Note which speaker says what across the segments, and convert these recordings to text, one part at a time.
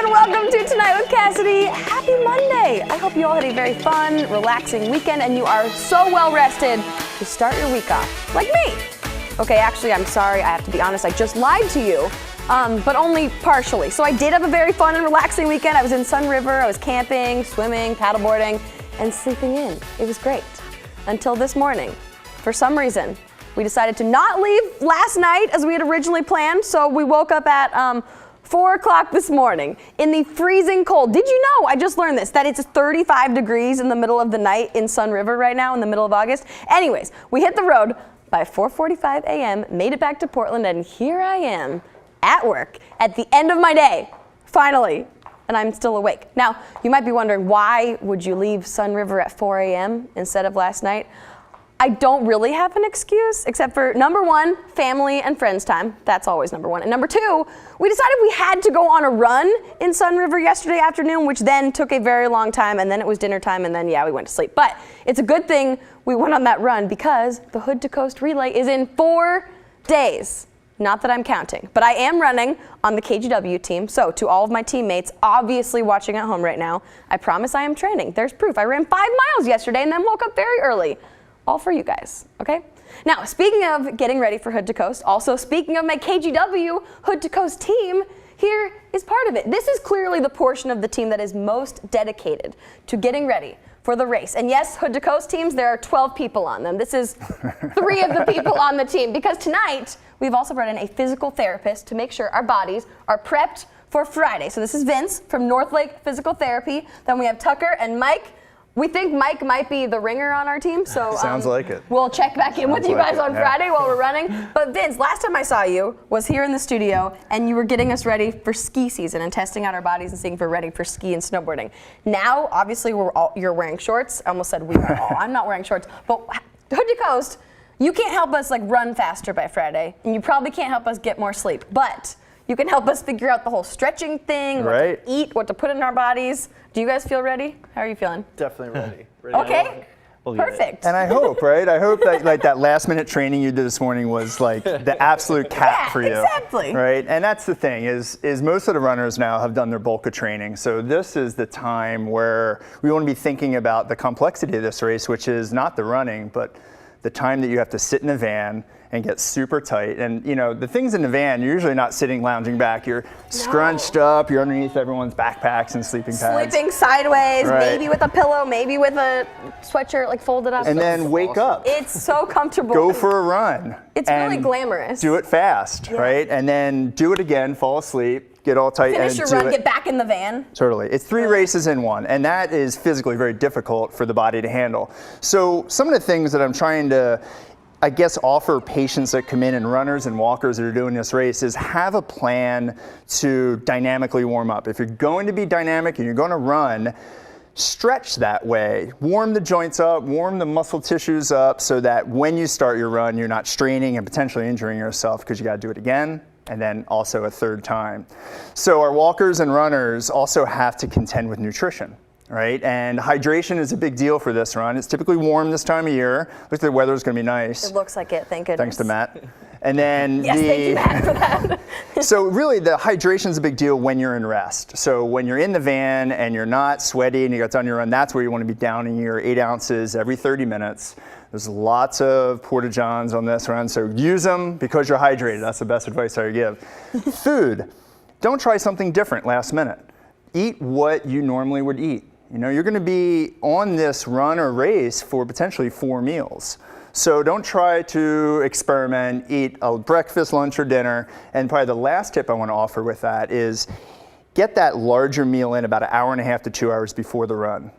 Speaker 1: and welcome to Tonight with Cassidy. Happy Monday. I hope you all had a very fun, relaxing weekend and you are so well rested to start your week off, like me. Okay, actually, I'm sorry, I have to be honest, I just lied to you, but only partially. So I did have a very fun and relaxing weekend. I was in Sun River, I was camping, swimming, paddleboarding, and sleeping in. It was great. Until this morning. For some reason, we decided to not leave last night as we had originally planned, so we woke up at 4 o'clock this morning in the freezing cold. Did you know, I just learned this, that it's 35 degrees in the middle of the night in Sun River right now in the middle of August? Anyways, we hit the road by 4:45 a.m., made it back to Portland, and here I am at work at the end of my day, finally, and I'm still awake. Now, you might be wondering, why would you leave Sun River at 4 a.m. instead of last night? I don't really have an excuse, except for number one, family and friends time. That's always number one. And number two, we decided we had to go on a run in Sun River yesterday afternoon, which then took a very long time, and then it was dinner time, and then, yeah, we went to sleep. But it's a good thing we went on that run because the Hood to Coast Relay is in 4 days. Not that I'm counting, but I am running on the KGW team. So to all of my teammates, obviously watching at home right now, I promise I am training. There's proof. I ran 5 miles yesterday and then woke up very early. All for you guys, okay? Now, speaking of getting ready for Hood to Coast, also speaking of my KGW Hood to Coast team, here is part of it. This is clearly the portion of the team that is most dedicated to getting ready for the race. And yes, Hood to Coast teams, there are 12 people on them. This is 3 of the people on the team, because tonight we've also brought in a physical therapist to make sure our bodies are prepped for Friday. So this is Vince from North Lake Physical Therapy. Then we have Tucker and Mike. We think Mike might be the ringer on our team, so
Speaker 2: sounds like it.
Speaker 1: We'll check back in with you guys on Friday while we're running. But Vince, last time I saw you was here in the studio, and you were getting us ready for ski season and testing out our bodies and seeing if we're ready for ski and snowboarding. Now, obviously, you're wearing shorts. I almost said we were all. I'm not wearing shorts, but Hood to Coast, you can't help us like run faster by Friday, and you probably can't help us get more sleep, but you can help us figure out the whole stretching thing, what to eat, what to put in our bodies. Do you guys feel ready? How are you feeling?
Speaker 3: Definitely ready.
Speaker 1: Okay, perfect.
Speaker 2: And I hope, right? I hope that like that last minute training you did this morning was like the absolute cap for you.
Speaker 1: Exactly.
Speaker 2: Right? And that's the thing is most of the runners now have done their bulk of training. So this is the time where we want to be thinking about the complexity of this race, which is not the running, but the time that you have to sit in a van and get super tight. And you know, the things in the van, you're usually not sitting lounging back. You're scrunched up, you're underneath everyone's backpacks and sleeping pads.
Speaker 1: Sleeping sideways, maybe with a pillow, maybe with a sweatshirt like folded up.
Speaker 2: And then wake up.
Speaker 1: It's so comfortable.
Speaker 2: Go for a run.
Speaker 1: It's really glamorous.
Speaker 2: Do it fast, right? And then do it again, fall asleep, get all tight,
Speaker 1: finish your run, get back in the van.
Speaker 2: Totally. It's 3 races in one, and that is physically very difficult for the body to handle. So some of the things that I'm trying to, I guess, offer patients that come in and runners and walkers that are doing this race is have a plan to dynamically warm up. If you're going to be dynamic and you're going to run, stretch that way. Warm the joints up, warm the muscle tissues up so that when you start your run, you're not straining and potentially injuring yourself because you got to do it again and then also a 3rd time. So our walkers and runners also have to contend with nutrition. Right, and hydration is a big deal for this run. It's typically warm this time of year. Looks like the weather's going to be nice.
Speaker 1: It looks like it, thank goodness.
Speaker 2: Thanks to Matt. And then
Speaker 1: yes, thank you, Matt, for that.
Speaker 2: So really, the hydration is a big deal when you're in rest. So when you're in the van and you're not sweaty and you got done your run, that's where you want to be downing your 8 ounces every 30 minutes. There's lots of Porta-Johns on this run, so use them because you're hydrated. That's the best advice I would give. Food. Don't try something different last minute. Eat what you normally would eat. You know, you're going to be on this run or race for potentially 4 meals. So don't try to experiment, eat a breakfast, lunch, or dinner. And probably the last tip I want to offer with that is get that larger meal in about 1.5 hours to 2 hours before the run.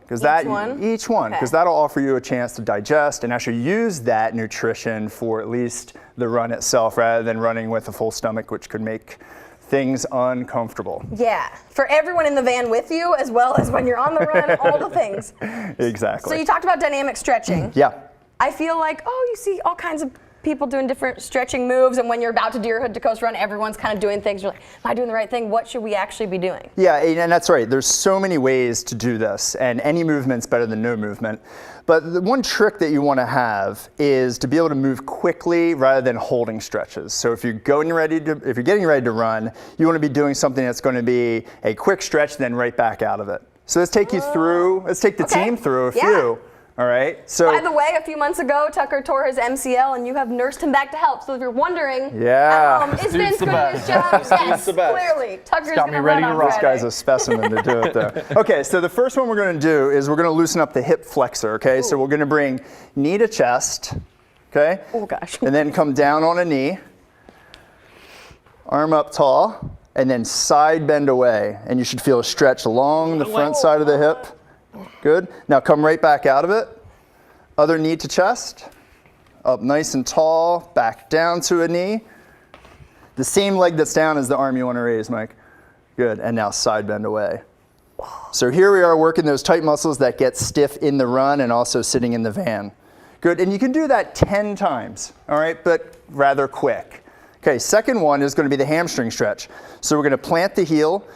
Speaker 2: Each one, because that'll offer you a chance to digest and actually use that nutrition for at least the run itself rather than running with a full stomach, which could make things uncomfortable.
Speaker 1: Yeah, for everyone in the van with you, as well as when you're on the run, all the things.
Speaker 2: Exactly.
Speaker 1: So you talked about dynamic stretching.
Speaker 2: Yeah.
Speaker 1: I feel like, you see all kinds of people doing different stretching moves, and when you're about to do your hood to coast run, everyone's kind of doing things. You're like, am I doing the right thing? What should we actually be doing?
Speaker 2: Yeah, and that's right. There's so many ways to do this, and any movement's better than no movement. But the one trick that you want to have is to be able to move quickly rather than holding stretches. So if you're getting ready to run, you want to be doing something that's going to be a quick stretch, then right back out of it. So let's take the team through a few. All right. So
Speaker 1: by the way, a few months ago, Tucker tore his MCL, and you have nursed him back to health. So if you're wondering, is Vince good at his job? Yes, clearly. Tucker's
Speaker 3: got me ready to run.
Speaker 2: This guy's a specimen to do it, though. Okay, so the first one we're going to do is we're going to loosen up the hip flexor. Okay, so we're going to bring knee to chest. Okay.
Speaker 1: Oh gosh.
Speaker 2: And then come down on a knee, arm up tall, and then side bend away, and you should feel a stretch along the front side of the hip. Good. Now come right back out of it. Other knee to chest. Up nice and tall. Back down to a knee. The same leg that's down is the arm you want to raise, Mike. Good. And now side bend away. So here we are working those tight muscles that get stiff in the run and also sitting in the van. Good. And you can do that 10 times, all right, but rather quick. Okay, second one is going to be the hamstring stretch. So we're going to plant the heel,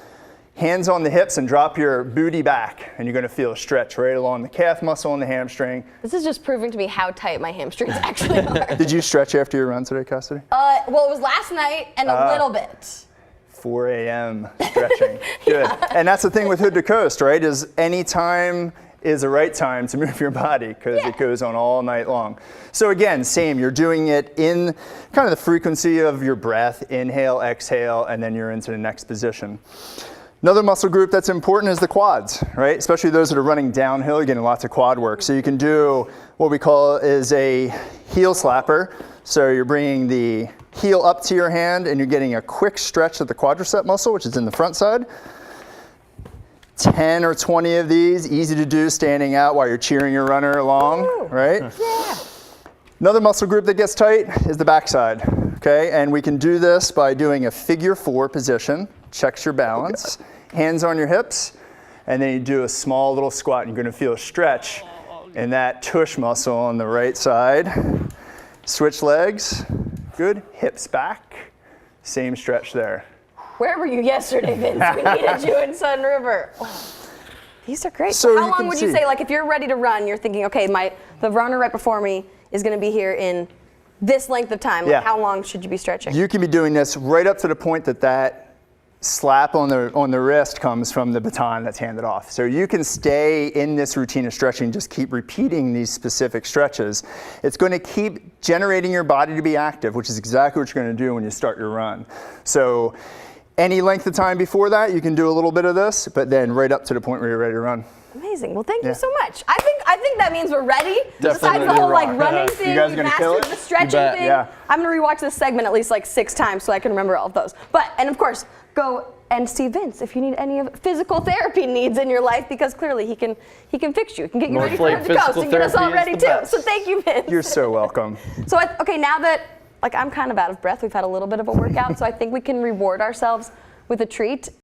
Speaker 2: hands on the hips, and drop your booty back, and you're going to feel a stretch right along the calf muscle and the hamstring.
Speaker 1: This is just proving to me how tight my hamstrings actually are.
Speaker 2: Did you stretch after your run today, Cassidy?
Speaker 1: Well, it was last night and a little bit.
Speaker 2: 4 a.m. stretching. Good. And that's the thing with hood to coast, right? Is any time is the right time to move your body because it goes on all night long. So again, same, you're doing it in kind of the frequency of your breath, inhale, exhale, and then you're into the next position. Another muscle group that's important is the quads, right? Especially those that are running downhill, you're getting lots of quad work. So you can do what we call is a heel slapper. So you're bringing the heel up to your hand and you're getting a quick stretch of the quadricep muscle, which is in the front side. 10 or 20 of these, easy to do standing out while you're cheering your runner along, right?
Speaker 1: Yeah.
Speaker 2: Another muscle group that gets tight is the backside, okay? And we can do this by doing a figure 4 position, checks your balance, hands on your hips, and then you do a small little squat, and you're gonna feel a stretch in that tush muscle on the right side. Switch legs, good, hips back, same stretch there.
Speaker 1: Where were you yesterday, Vince? We needed you in Sun River. Oh, these are great.
Speaker 2: So
Speaker 1: how long would you say, like if you're ready to run, you're thinking, okay, the runner right before me is going to be here in this length of time. Like how long should you be stretching?
Speaker 2: You can be doing this right up to the point that slap on the wrist comes from the baton that's handed off. So you can stay in this routine of stretching, just keep repeating these specific stretches. It's going to keep generating your body to be active, which is exactly what you're going to do when you start your run. So any length of time before that, you can do a little bit of this, but then right up to the point where you're ready to run.
Speaker 1: Amazing. Well, thank you so much. I think that means we're ready.
Speaker 3: Definitely
Speaker 1: Besides the whole like running thing,
Speaker 2: you guys gonna kill
Speaker 1: mastered
Speaker 2: it?
Speaker 1: the stretching thing.
Speaker 2: Yeah.
Speaker 1: I'm gonna rewatch this segment at least like 6 times so I can remember all of those. And of course, go and see Vince if you need any of physical therapy needs in your life, because clearly he can fix you. He can get you ready for the coast and get us all ready too. So thank you, Vince.
Speaker 2: You're so welcome.
Speaker 1: So okay, now that I'm kind of out of breath, we've had a little bit of a workout, so I think we can reward ourselves with a treat.